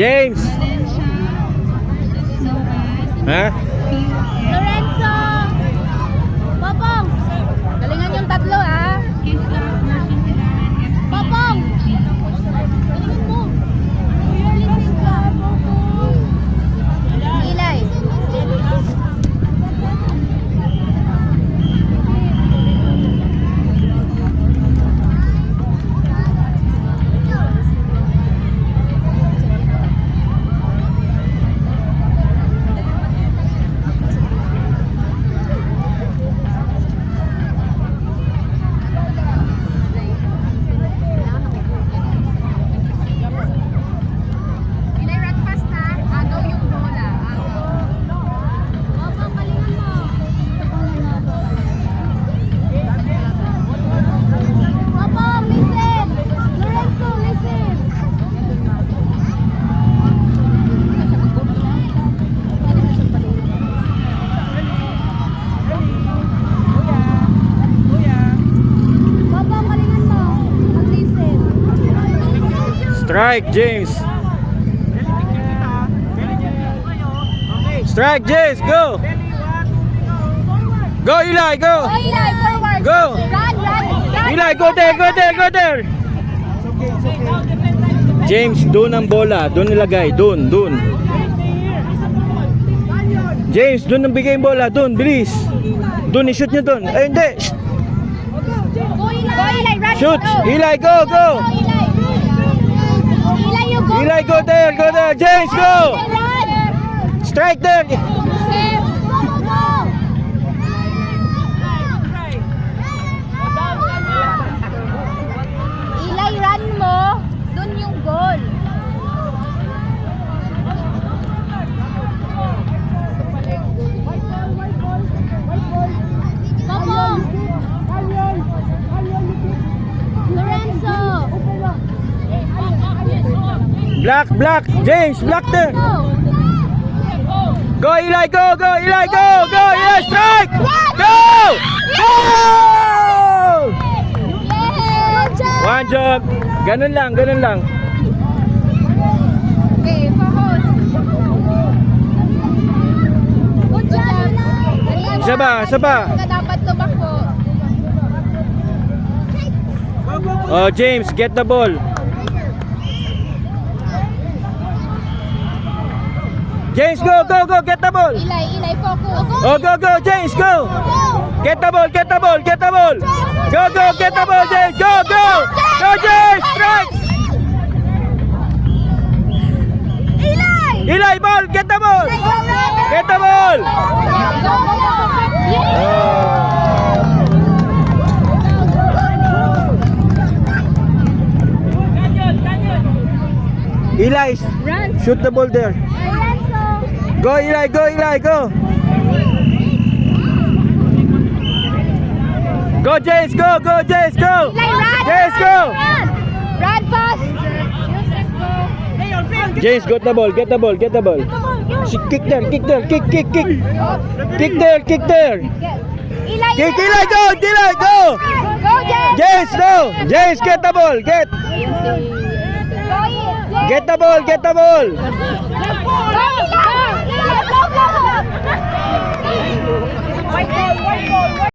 James. Ha? Lorenzo! Popong! Galingan yung tatlo, ha? Popong! Galingan mo! Ilay! Strike, James. Strike, James. Go. Go, Eli. Go. Oh, Ilay, forward! Go. Run! Eli, go there, go there, go there. James, doon ang bola. Doon nilagay. Doon. James, doon ang bigay yung bola. Doon, bilis. Doon, i-shoot nyo doon. Ay, hindi. Shh. Go, Ilay! Run! Shoot. Go! Eli, go, go. Ilay! Ilay, you go! Eli, go there, go there. James, go. Run! Strike there. Go! Ilay, run mo! Dun yung goal! Popong! Lorenzo! Black. James, black there. Go! Go, Eli, go, Eli, go, Eli, strike! Go! Go! Yeah! One job. Ganun lang. Okay, focus. Good job. Isa pa. Ka dapat tumakbo. Oh, James, get the ball. James, go, get the ball. Ilay, focus. Oh, go, James, go. Get the ball. Go, get the ball, James. Go, James, strike. Eli, ball, get the ball. Get the ball. Eli, shoot the ball there. Go, Eli, go. Go, James, go. James, go. Run fast. James, get the ball. Kick there. Kick there. Eli, go. Go, James. James, no. James, get the ball. Get the ball. Go!